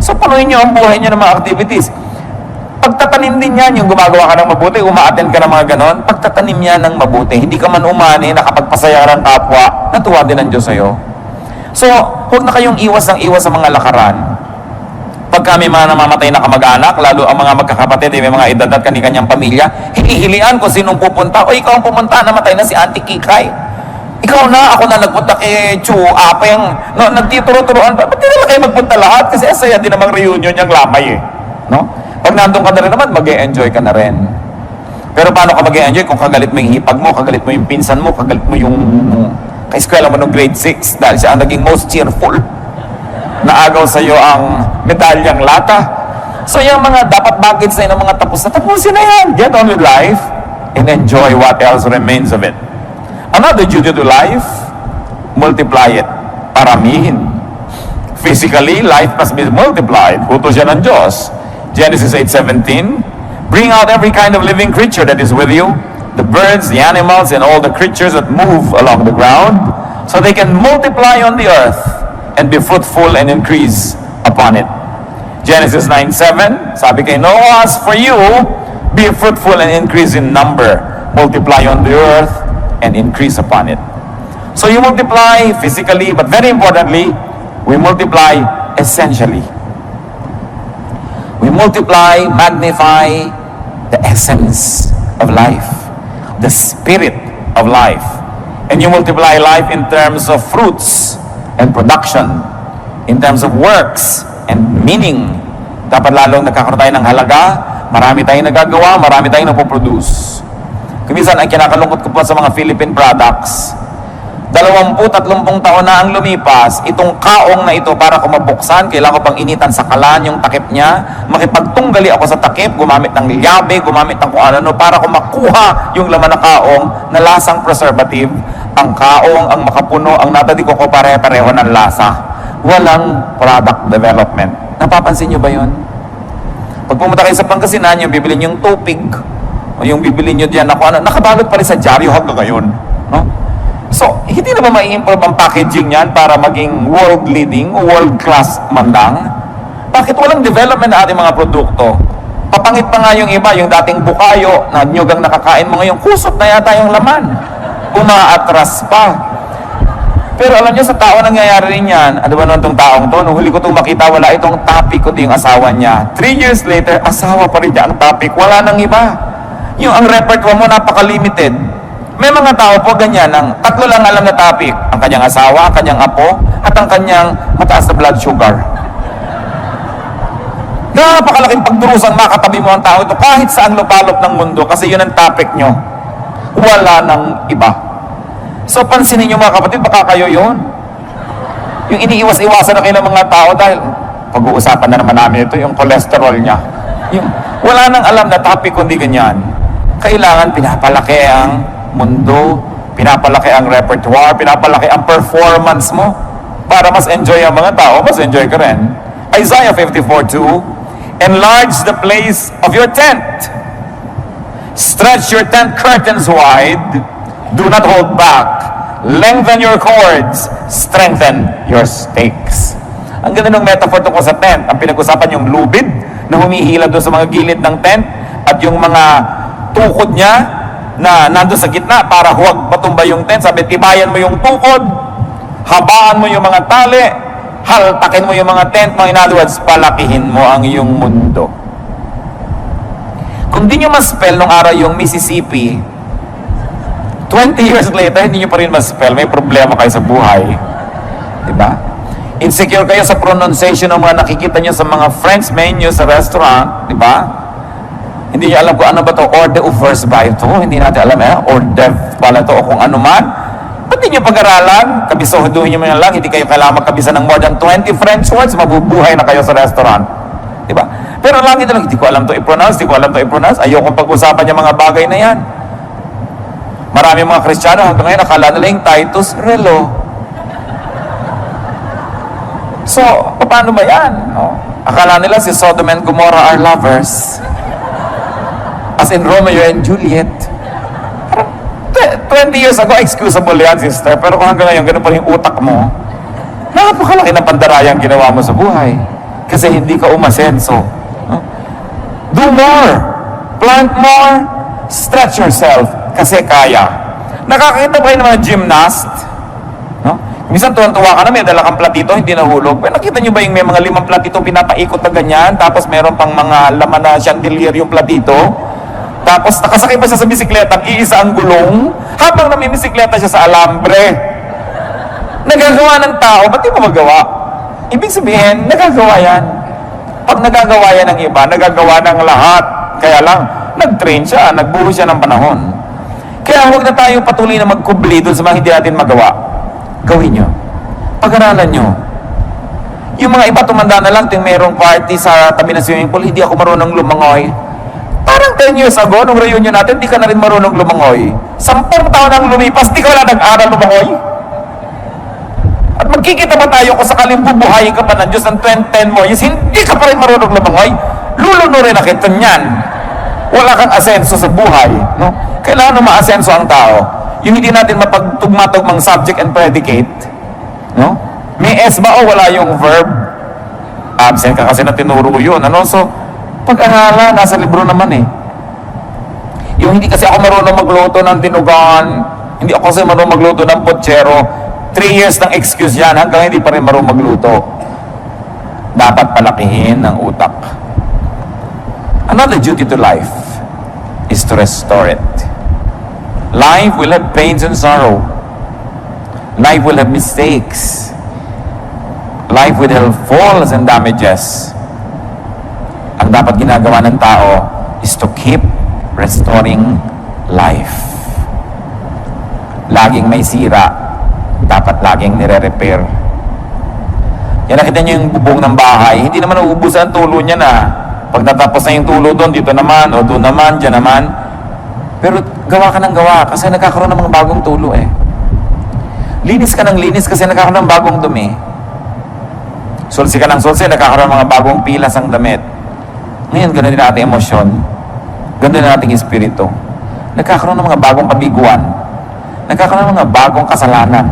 So, punuin nyo ang buhay nyo ng mga activities. Pagtatanim din yan, yung gumagawa ka ng mabuti, umaattend ka ng mga ganon, pagtatanim yan ng mabuti. Hindi ka man umani, nakapagpasaya ng kapwa, natuwa din ang Diyos sa'yo. So, huwag na kayong iwas ng iwas sa mga lakaran. Pag kami mga namamatay na kamag-anak, lalo ang mga magkakapatid, may mga edad at kanyang pamilya, hihilian kung sinong pupunta. O ikaw ang pumunta, namatay na si Auntie Kikay. Ikaw na, ako na nagpunta kay Chu Apeng. No, nagtituro-turoan pa. Ba't di naman kayo magpunta lahat? Kasi asaya din namang reunion niyang lamay eh. No? Pag nandun ka na rin naman, mag-e-enjoy ka na rin. Pero paano ka mag-e-enjoy kung kagalit mo yung hipag mo, kagalit mo yung pinsan mo, kagalit mo yung ka-eskwela mo ng grade 6 dahil siya ang naging most cheerful. Naagaw sa iyo ang medalyang lata. So yung mga dapat bagets na yun, ng mga tapos na, tapusin na yan. Get on with life and enjoy what else remains of it. Another duty to life, multiply it. Paramihin. Physically, life must be multiplied. Utos yan ng Diyos. Genesis 8:17, bring out every kind of living creature that is with you, the birds, the animals, and all the creatures that move along the ground, so they can multiply on the earth and be fruitful and increase upon it. Genesis 9:7, sabi kay Noah, as for you, be fruitful and increase in number, multiply on the earth and increase upon it. So you multiply physically, but very importantly, we multiply essentially. We multiply, magnify the essence of life, the spirit of life. And you multiply life in terms of fruits and production, in terms of works and meaning. Dapat lalong nagkakaroon tayo ng halaga, marami tayong nagagawa, marami tayong napoproduce. Kuminsan, ang kinakalungkot ko po sa mga Philippine products, 20-30 taon na ang lumipas, itong kaong na ito para ko mabuksan, kailangan ko pang initan sa kalan yung takip niya, makipagtunggali ako sa takip, gumamit ng liyabe, gumamit ng kung ano, para ko makuha yung laman ng kaong na lasang preservative. Ang kaong, ang makapuno, ang natadi ko pare-pareho ng lasa. Walang product development. Napapansin nyo ba yun? Pag pumunta kayo sa Pangasinan, yung bibili nyo yung tupig, o yung bibili nyo diyan, nakabalot pa rin sa dyaryo hanggang ngayon. No? So, hindi na ba mai-improve ang packaging niyan para maging world-leading o world-class man lang? Bakit walang development na ating mga produkto? Papangit pa nga yung iba, yung dating bukayo na nyugang nakakain mo ngayon, kusot na yata yung laman. Umaatras pa. Pero alam nyo, sa tao nangyayari rin yan. Ano ba naman itong taong to? Nung huli ko itong makita, wala itong topic, kundi yung asawa niya. 3 years later, asawa pa rin niya ang topic. Wala nang iba. Yung ang repertoire mo, napaka-limited. May mga tao po ganyan, ang 3 lang alam na topic. Ang kanyang asawa, ang kanyang apo, at ang kanyang mataas na blood sugar. Napakalaking pagdurusang makatabi mo ang tao ito kahit saan lupalop ng mundo kasi yun ang topic nyo. Wala nang iba. So pansinin nyo mga kapatid, baka kayo yun. Yung iniiwas-iwasan na kayo ng mga tao dahil pag-uusapan na naman namin ito, yung cholesterol niya. Yung, wala nang alam na topic kundi ganyan. Kailangan pinapalaki ang mundo, pinapalaki ang repertoire, pinapalaki ang performance mo para mas enjoy ang mga tao, mas enjoy ka rin. Isaiah 54:2, enlarge the place of your tent. Stretch your tent curtains wide. Do not hold back. Lengthen your cords. Strengthen your stakes. Ang ganda ng metaphor tungkol sa tent. Ang pinag-usapan yung lubid na humihila doon sa mga gilid ng tent at yung mga tukod niya na nandun sa gitna para huwag matumba yung tent. Sabi, tibayan mo yung tukod, habaan mo yung mga tali, haltakin mo yung mga tent mo. In other words, palakihin mo ang iyong mundo. Kung di nyo ma-spell nung araw yung Mississippi, 20 years later, hindi nyo pa rin ma-spell, may problema kayo sa buhay. Diba? Insecure kayo sa pronunciation ng mga nakikita nyo sa mga French menu sa restaurant, diba? Hindi nyo alam kung ano ba to, hors d'oeuvres ba ito? Hindi natin alam hors d'oeuvres pala to o kung ano man. Ba't di nyo pag-aralan? Kabisohduhin nyo lang, hindi kayo kailangan magkabisa ng more than 20 French words, mabubuhay na kayo sa restaurant. Diba? Pero lagi na lang, hindi ko alam to i-pronounce, ayokong pag-usapan yung mga bagay na yan. Marami mga Kristiyano hanggang ngayon, akala nila yung Titus Relo. So, paano ba yan? No? Akala nila si Sodom and Gomorrah are lovers. As in Romeo and Juliet. 20 years ago, excusable yan, sister. Pero kung hanggang ngayon, ganun pa rin yung utak mo, napakalaki ng pandarayang ginawa mo sa buhay. Kasi hindi ka umasenso. No? Do more. Plant more. Stretch yourself. Kasi kaya. Nakakita ba yung mga gymnast? No? Minsan tuwan-tuwa ka na, may dala kang platito, hindi nahulog. Pero nakita nyo ba yung may mga 5 platito pinapaikot na ganyan, tapos meron pang mga laman na chandelier yung platito? Tapos nakasakay pa siya sa bisikleta, iisa ang gulong, habang namimisikleta siya sa alambre. Nagagawa ng tao, ba't di mo magawa? Ibig sabihin, nagagawa yan. Pag nagagawa yan ng iba, nagagawa ng lahat. Kaya lang, nag-train siya, nagbuho siya ng panahon. Kaya huwag na tayo patuloy na magkubli doon sa mga hindi natin magawa. Gawin nyo. Pag-aralan nyo. Yung mga iba tumanda na lang, ting mayroong party sa tabi ng swimming pool, hindi ako marunong lumangoy. Parang 10 years ago, nung reunion natin, di ka na rin marunong lumangoy. 10 taon ang lumipas, di ka wala nag-aral lumangoy. At magkikita ba tayo kung sakaling bubuhayin ka pa ng Diyos ng 2010 mo, yes, hindi ka pa rin marunong lumangoy, lulunurin na kita niyan. Wala kang asenso sa buhay. No? Kailangan na ma-asenso ang tao. Yung hindi natin mapagtugma-tugmang subject and predicate. No? May S ba o wala yung verb? Absent ka kasi na tinuro yun. Ano? So, pag-aralan, nasa libro naman eh. Yung hindi kasi ako marunong magluto ng dinugan, hindi ako kasi marunong magluto ng potsero, 3 years ng excuse yan, hanggang hindi pa rin marunong magluto. Dapat palakihin ang utak. Another duty to life is to restore it. Life will have pains and sorrow. Life will have mistakes. Life will have falls and damages. Ang dapat ginagawa ng tao is to keep restoring life. Laging may sira, dapat laging nire-repair. Yan, nakita niyo yung bubong ng bahay, hindi naman uubusan ang tulo niya na. Pag natapos na yung tulo doon, dito naman, o doon naman, dyan naman. Pero gawa ka ng gawa kasi nagkakaroon ng mga bagong tulo eh. Linis ka ng linis kasi nagkakaroon ng bagong dumi. Sulsi ka ng sulsi, nagkakaroon ng mga bagong pilas ang damit. Ngayon, ganoon din ating emosyon. Ganoon din ating espiritu. Nagkakaroon ng mga bagong kabiguan. Nagkakaroon ng mga bagong kasalanan.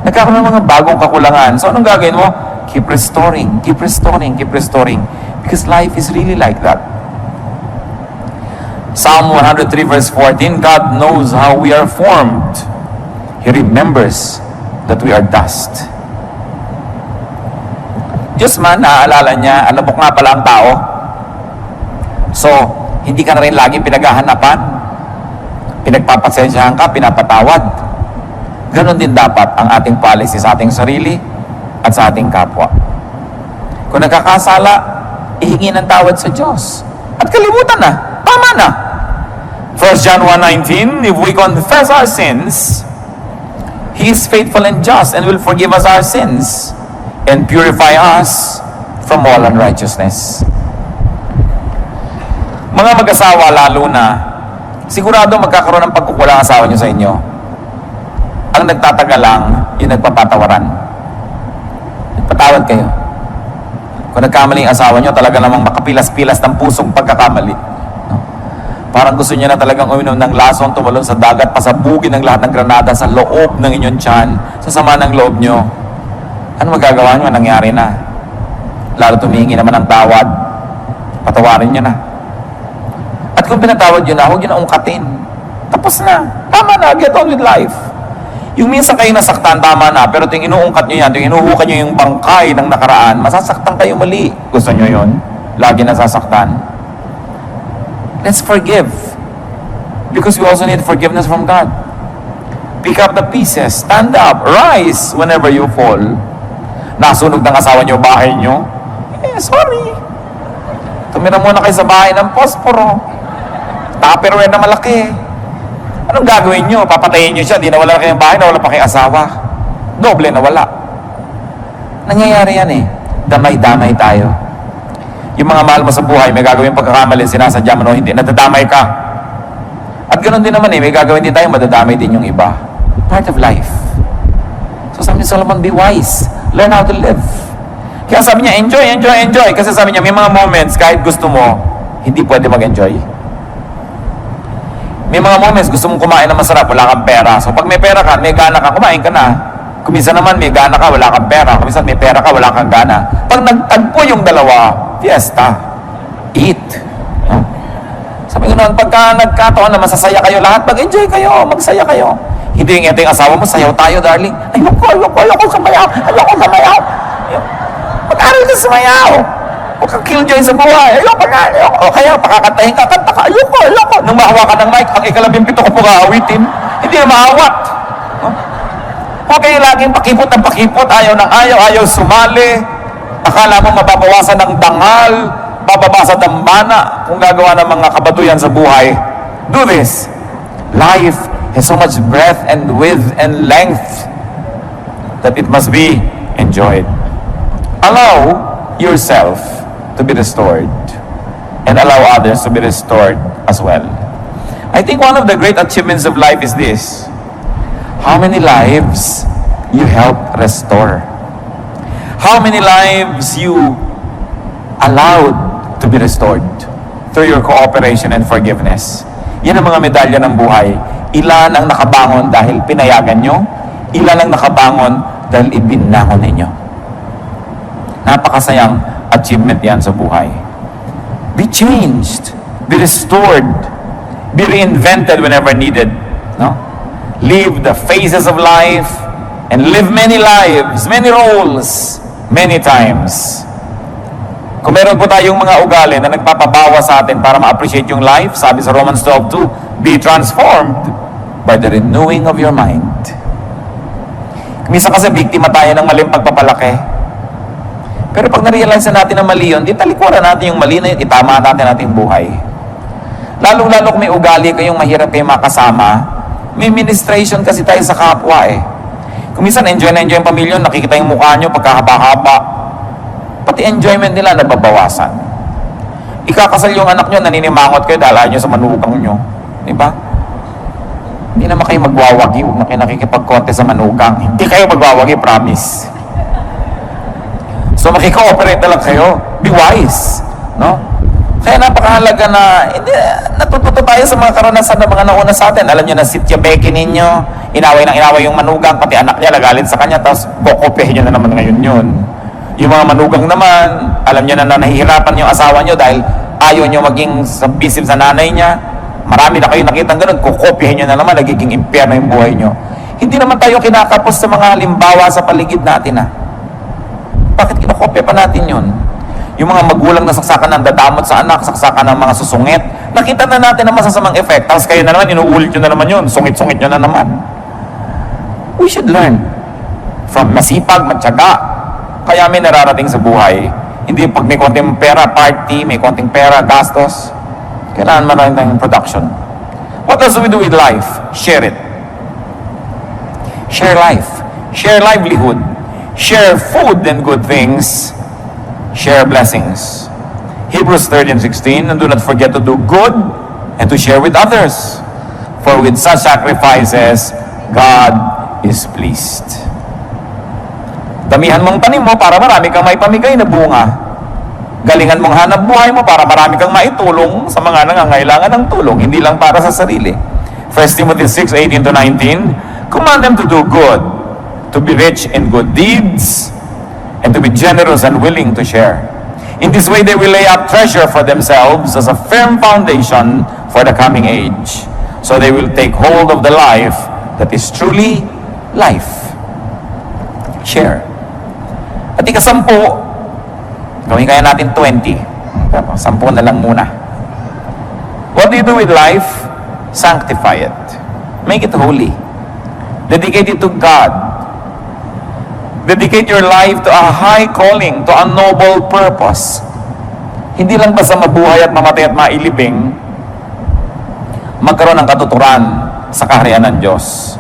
Nagkakaroon ng mga bagong kakulangan. So, anong gagawin mo? Keep restoring, keep restoring, keep restoring. Because life is really like that. Psalm 103 verse 14, God knows how we are formed. He remembers that we are dust. Diyos man, naaalala niya, alabok nga pala ang tao. So, hindi ka na rin lagi pinaghahanapan. Pinagpapasensyahan ka, pinapatawad. Ganon din dapat ang ating policy sa ating sarili at sa ating kapwa. Kung nagkakasala, ihingi ng tawad sa Diyos. At kalimutan na. Tama na. 1 John 1:19, if we confess our sins, He is faithful and just and will forgive us our sins and purify us from all unrighteousness. Mga mag-asawa lalo na, sigurado magkakaroon ng pagkukulang asawa nyo sa inyo. Ang nagtatagal lang, yung nagpapatawaran. Nagpatawad kayo. Kung nagkamali ang asawa nyo, talaga namang makapilas-pilas ng pusong pagkakamali. No? Parang gusto niya na talagang uminom ng lason, tumalon sa dagat, pasabugin ng lahat ng granada sa loob ng inyong tiyan, sa sama ng loob nyo. Ano magagawa nyo? Nangyari na. Lalo tumingi naman ng tawad. Patawarin nyo na. At kung pinatawad nyo na, huwag nyo na ungkatin. Tapos na. Tama na. Get on with life. Yung minsan kayo nasaktan, tama na. Pero ting inuungkat nyo yan, ting inuhukan nyo yung bangkay ng nakaraan, masasaktan kayo mali. Gusto nyo yun? Lagi nasasaktan. Let's forgive. Because we also need forgiveness from God. Pick up the pieces. Stand up. Rise whenever you fall. Nasunog ng asawa nyo, bahay nyo. Sorry. Tumira muna kayo sa bahay ng posporo. Tupperware na malaki. Anong gagawin nyo? Papatayin nyo siya, di nawala na kayong bahay, nawala pa kayong asawa. Doble nawala. Nangyayari yan eh. Damay-damay tayo. Yung mga mahal mo sa buhay, may gagawin pagkakamali, sinasadya mo, no, hindi, nadadamay ka. At ganoon din naman eh, may gagawin din tayo, madadamay din yung iba. Part of life. So sabi ni Solomon, be wise. Learn how to live. Kaya sabi niya, enjoy, enjoy, enjoy. Kasi sabi niya, may mga moments, kahit gusto mo, hindi pwede mag-enjoy. May mga moments, gusto mong kumain ng masarap, wala kang pera. So pag may pera ka, may gana ka, kumain ka na. Kuminsan naman, may gana ka, wala kang pera. Kuminsan may pera ka, wala kang gana. Pag nagtagpo yung dalawa, fiesta. Eat. No? Sabi ko noon, pagka nagkataon na masasaya kayo lahat, mag-enjoy kayo, magsaya kayo. Hindi yung ito yung asawa mo, sayaw tayo, darling. Ayoko sumayaw. Mag-aral ka sumayaw. Huwag kang killjoy sa buhay. Ayoko. O kaya, pakakatahin ka, kanta ka. Ayoko. Nung mahawa ka ng mic, ang ika-12 ko po kaawitin. Hindi na mahawat. No? Huwag kayo laging pakipot ng pakipot. Ayaw ng ayaw sumali. Akala mo mababawasan ng dangal, bababasa ng mana, kung gagawa ng mga kabatuyan sa buhay. Do this. Life has so much breadth and width and length that it must be enjoyed. Allow yourself to be restored and allow others to be restored as well. I think one of the great achievements of life is this: how many lives you help restore, how many lives you allowed to be restored through your cooperation and forgiveness. Yan ang mga medalya ng buhay. Ilan ang nakabangon dahil pinayagan nyo, ilan ang nakabangon dahil ibinangon ninyo. Napakasayang achievement yan sa buhay. Be changed, be restored, be reinvented whenever needed. No? Live the phases of life and live many lives, many roles, many times. Kung meron po tayong mga ugali na nagpapabawa sa atin para ma-appreciate yung life, sabi sa Romans 12:2, be transformed by the renewing of your mind. Minsan kasi biktima tayo ng maling pagpapalaki. Pero pag na-realize na natin na mali yun, di talikuran natin yung mali na yun, itama natin ating buhay. Lalong-lalo kung may ugali kayong mahirap kayong makasama, may ministration kasi tayo sa kapwa eh. Kung minsan enjoy na enjoy yung pamilya, nakikita yung mukha nyo pagkahaba-haba, pati enjoyment nila nababawasan. Ikakasal yung anak nyo, naninimangot kayo dahil ayaw nyo sa manugang nyo. Di ba? Hindi naman kayo magwawagi, huwag na kayo nakikipag-konte sa manugang. Hindi kayo magwawagi, promise. So makikooperate na lang kayo. Be wise. No? Kaya napakahalaga na natututo tayo sa mga karanasan ng mga nauna sa atin. Alam nyo na sitya beki ninyo, inaway yung manugang, pati anak niya nagalit sa kanya, tapos kukopihin nyo na naman ngayon yun. Yung mga manugang naman, alam nyo na nahihirapan yung asawa nyo dahil ayaw nyo maging submissive sa nanay niya. Marami na kayo nakitang ganun, kukopihin nyo na naman, nagiging impyerno yung buhay nyo. Hindi naman tayo kinakapos sa mga halimbawa sa paligid natin Bakit kinakopya pa natin yun? Yung mga magulang na saksakan ng dadamot sa anak, saksakan ng mga susungit, nakita na natin ang masasamang effect. Tapos kayo na naman, inuulit nyo na naman yun, sungit-sungit nyo na naman. We should learn from masipag, matyaga. Kaya may nararating sa buhay. Hindi pag may konting pera, party, may konting pera, gastos. Kailangan maraming tayong production. What else do we do with life? Share it. Share life. Share livelihood. Share food and good things. share blessings. Hebrews 13:16, and do not forget to do good and to share with others. For with such sacrifices, God is pleased. Damihan mong tanim mo para marami kang maipamigay na bunga. Galingan mong hanap buhay mo para marami kang maitulong sa mga nangangailangan ng tulong, hindi lang para sa sarili. 1 Timothy 6:18-19, command them to do good, to be rich in good deeds, and to be generous and willing to share. In this way, they will lay up treasure for themselves as a firm foundation for the coming age. So they will take hold of the life that is truly life. Share. At ika-10, gawin kaya natin 20. 10 na lang muna. What do you do with life? Sanctify it. Make it holy. Dedicate it to God. Dedicate your life to a high calling, to a noble purpose. Hindi lang basta mabuhay at mamatay at mailibing, magkaroon ng katuturan sa kaharian ng Diyos.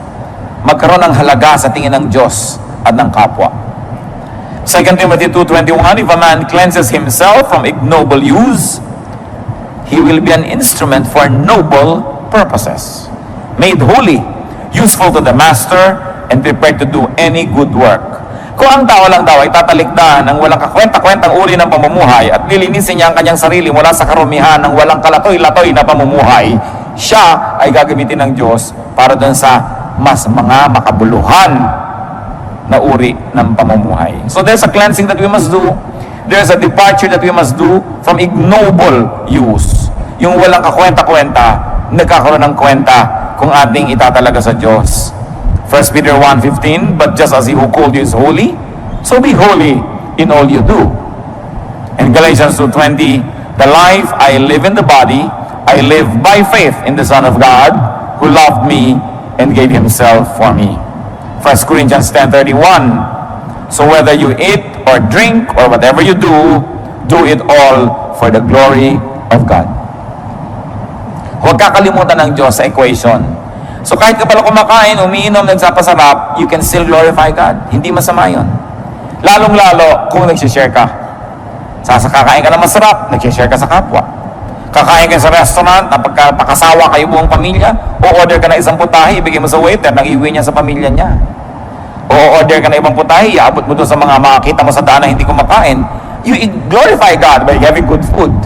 Magkaroon ng halaga sa tingin ng Diyos at ng kapwa. 2 Timothy 2:21, if a man cleanses himself from ignoble use, he will be an instrument for noble purposes, made holy, useful to the master, and prepared to do any good work. Kung ang tao lang daw ay tatalikdan ng walang kakwenta-kwentang uri ng pamumuhay at lilinisin niya ang kanyang sarili mula sa karumihan ng walang kalatoy-latoy na pamumuhay, siya ay gagamitin ng Diyos para dun sa mas mga makabuluhan na uri ng pamumuhay. So there's a cleansing that we must do. There's a departure that we must do from ignoble use. Yung walang kakwenta-kwenta, nagkakaroon ng kwenta kung ating itatalaga sa Diyos. 1 Peter 1:15, but just as He who called you is holy, so be holy in all you do. And Galatians 2:20, the life I live in the body, I live by faith in the Son of God, who loved me and gave Himself for me. 1 Corinthians 10:31, so whether you eat or drink or whatever you do, do it all for the glory of God. Huwag kakalimutan ng Diyos sa equation. So kahit ka pala kumakain, umiinom, nagsapasarap, you can still glorify God. Hindi masama yun. Lalong-lalo kung nagsishare ka. Kakain ka na masarap, nagsishare ka sa kapwa. Kakain ka sa restaurant, napakasawa kayo buong pamilya, o order ka na isang putahe, ibigay mo sa waiter, nag-iwi niya sa pamilya niya. O order ka na ibang putahe, iabot mo doon sa mga makakita mo sa daan na hindi kumakain. You glorify God by having good food.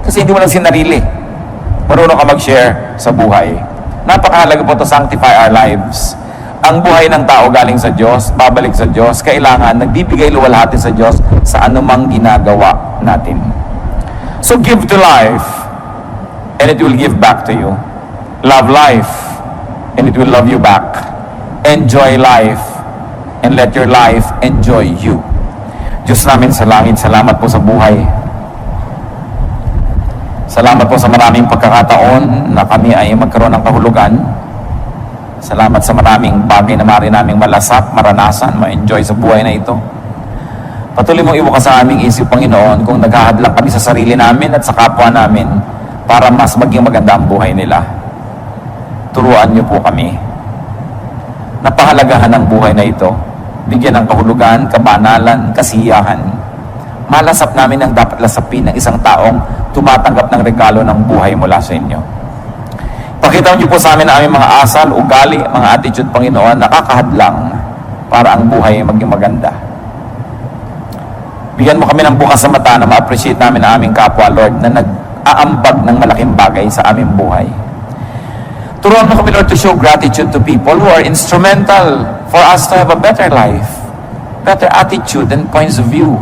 Kasi hindi mo lang sinarili. Marunong ka mag-share sa buhay. Napakahalaga po to sanctify our lives. Ang buhay ng tao galing sa Diyos, babalik sa Diyos, kailangan nagbibigay luwalhati sa Diyos sa anumang ginagawa natin. So give to life, and it will give back to you. Love life, and it will love you back. Enjoy life, and let your life enjoy you. Diyos namin sa langit, salamat po sa buhay. Salamat po sa maraming pagkakataon na kami ay magkaroon ng kahulugan. Salamat sa maraming bagay na maaari naming malasap, maranasan, ma-enjoy sa buhay na ito. Patuloy mong ibukas sa aming isip, Panginoon, kung naghahadlang kami sa sarili namin at sa kapwa namin para mas maging maganda ang buhay nila. Turuan niyo po kami. Napahalagahan ang buhay na ito. Bigyan ng kahulugan, kabanalan, kasiyahan. Malasap namin ang dapat lasapin ng isang taong tumatanggap ng regalo ng buhay mula sa inyo. Pakita niyo po sa amin ang aming mga asal, ugali, mga attitude, Panginoon, nakakahadlang para ang buhay maging maganda. Bigyan mo kami ng bukas sa mata na ma-appreciate namin ang aming kapwa, Lord, na nag-aambag ng malaking bagay sa aming buhay. Turuan mo kami, Lord, to show gratitude to people who are instrumental for us to have a better life, better attitude and points of view.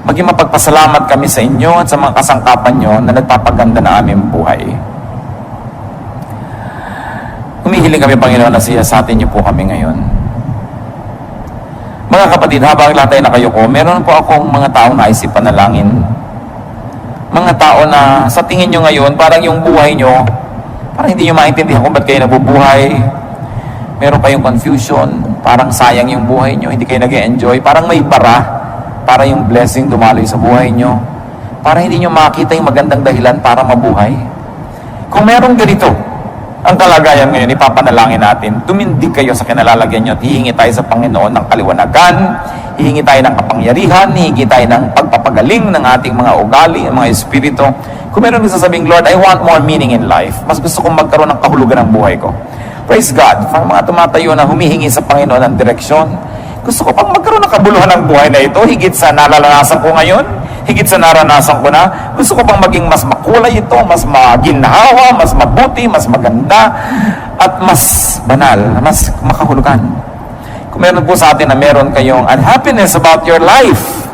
Maging mapagpasalamat kami sa inyo at sa mga kasangkapan nyo na nagpapaganda na aming buhay. Humihiling kami, Panginoon, na siyasatin niyo po kami ngayon. Mga kapatid, habang lahat tayo nakayuko, meron po akong mga taong naisip panalangin. Mga tao na sa tingin nyo ngayon, parang yung buhay nyo, parang hindi nyo maintindihan kung ba't kayo nabubuhay. Meron kayong confusion, parang sayang yung buhay nyo, hindi kayo nag-enjoy, parang may bara para yung blessing dumaloy sa buhay nyo. Para hindi nyo makita yung magandang dahilan para mabuhay. Kung merong ganito, Ang kalagayan ngayon, ipapanalangin natin, tumindig kayo sa kinalalagyan nyo at hihingi tayo sa Panginoon ng kaliwanagan, hihingi tayo ng kapangyarihan, hihingi tayo ng pagpapagaling ng ating mga ugali, mga espiritu. Kung meron nagsasabing, Lord, I want more meaning in life. Mas gusto kong magkaroon ng kahulugan ng buhay ko. Praise God. Pang mga tumatayo na humihingi sa Panginoon ng direksyon, gusto ko pang magkaroon ng kabuluhan ng buhay na ito, higit sa nalalasan ko ngayon, higit sa naranasan ko na, gusto ko pang maging mas makulay ito, mas maginhawa, mas mabuti, mas maganda, at mas banal, mas makahulugan. Kung meron po sa atin na meron kayong unhappiness about your life,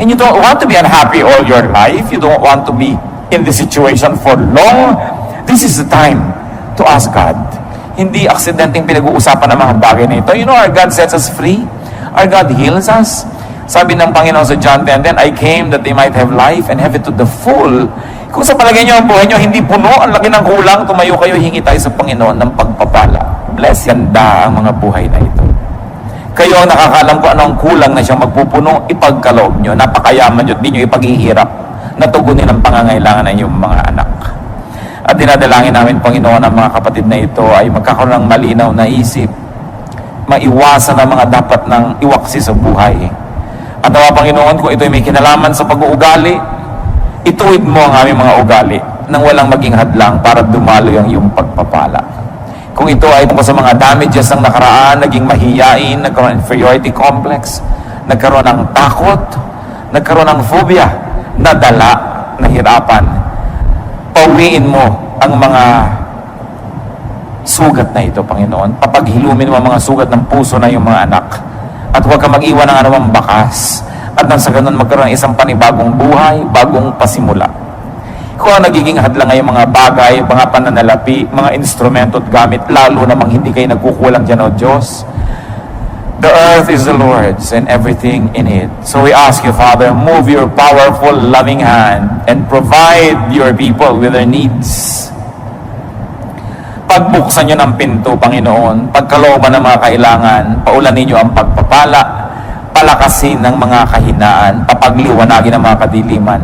and you don't want to be unhappy all your life, you don't want to be in this situation for long, this is the time to ask God. Hindi aksidenteng pinag-uusapan ang mga bagay na ito. You know, our God sets us free. Our God heals us. Sabi ng Panginoon sa John 10:10, I came that they might have life and have it to the full. Kung sa palagay nyo ang buhay nyo, hindi puno, ang laki ng kulang, tumayo kayo, hingi tayo sa Panginoon ng pagpapala. Bless, ganda ang mga buhay na ito. Kayo ang nakakalam kung anong kulang na siyang magpupuno, ipagkaloob nyo, napakayaman nyo, at di nyo ipaghihirap na tugunin ang pangangailangan ng inyong mga anak. At dinadalangin namin, Panginoon, ang mga kapatid na ito ay magkakaroon ng malinaw na isip, maiwasan ang mga dapat ng iwaksi sa buhay. At nawa, Panginoon, kung ito ay may kinalaman sa pag-uugali, ituwid mo ang aming mga ugali nang walang maging hadlang para dumaloy ang iyong pagpapala. Kung ito ay tungkol sa mga damages ng nakaraan, naging mahiyain, nagkaroon ng inferiority complex, nagkaroon ng takot, nagkaroon ng phobia, nadala, nahirapan, pauwiin mo ang mga sugat na ito, Panginoon. Papaghilumin mo ang mga sugat ng puso na yung mga anak. At huwag ka mag-iwan ng anumang bakas. At nang sa ganun magkaroon ng isang panibagong buhay, bagong pasimula. Kung ang nagiging hadlang ay mga bagay, mga pananalapi, mga instrumento at gamit, lalo namang hindi kayo nagkukulang dyan, O Diyos. The earth is the Lord's and everything in it. So we ask you, Father, move your powerful, loving hand and provide your people with their needs. Pagbuksan nyo ng pinto, Panginoon, pagkalooban ng mga kailangan, paulanin nyo ang pagpapala, palakasin ng mga kahinaan, papagliwanagin ang mga kadiliman.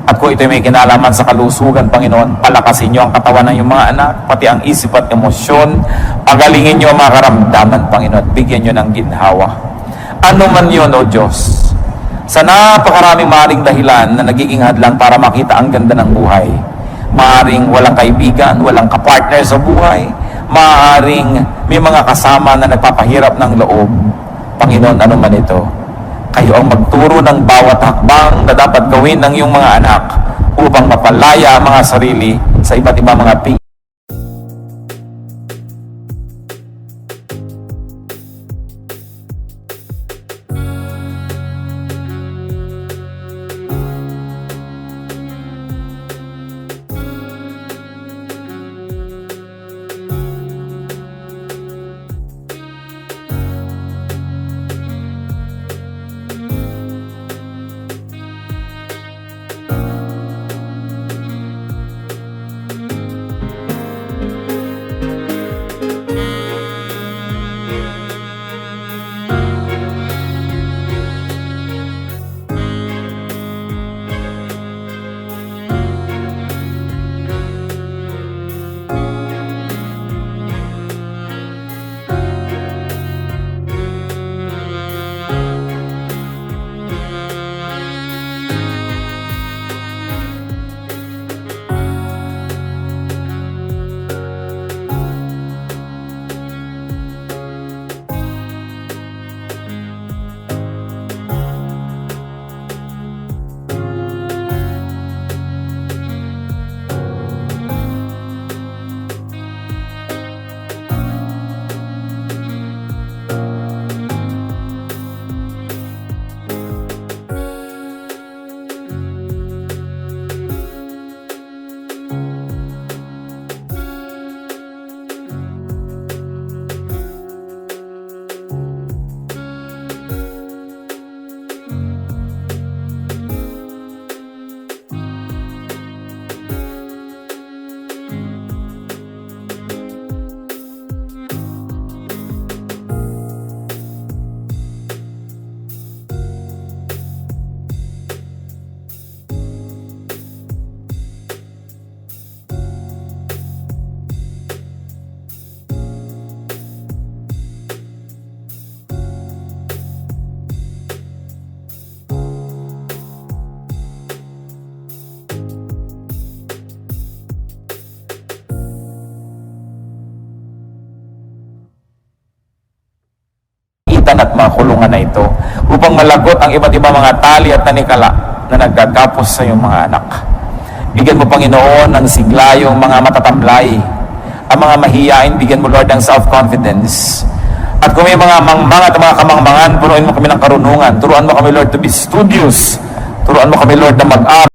At kung ito may kinalaman sa kalusugan, Panginoon, palakasin nyo ang katawan ng iyong mga anak, pati ang isip at emosyon, pagalingin nyo ang mga karamdaman, Panginoon, at bigyan nyo ng ginhawa. Ano man yun, O Diyos, sa napakaraming maaaring dahilan na nagiging hadlang para makita ang ganda ng buhay. Maaaring walang kaibigan, walang kapartner sa buhay, maaaring may mga kasama na nagpapahirap ng loob. Panginoon, ano man ito, kayo ang magturo ng bawat hakbang na dapat gawin ng iyong mga anak upang mapalaya ang mga sarili sa iba't ibang mga mga kulungan na ito upang malagot ang iba't ibang mga tali at tanikala na nagkakapos sa iyong mga anak. Bigyan mo, Panginoon, ng sigla yung mga matatamlay, ang mga mahiyain, bigyan mo, Lord, ng self-confidence. At kung may mga mangmang at mga kamangmangan, punuin mo kami ng karunungan. Turuan mo kami, Lord, to be studious. Turuan mo kami, Lord, na mag-aral.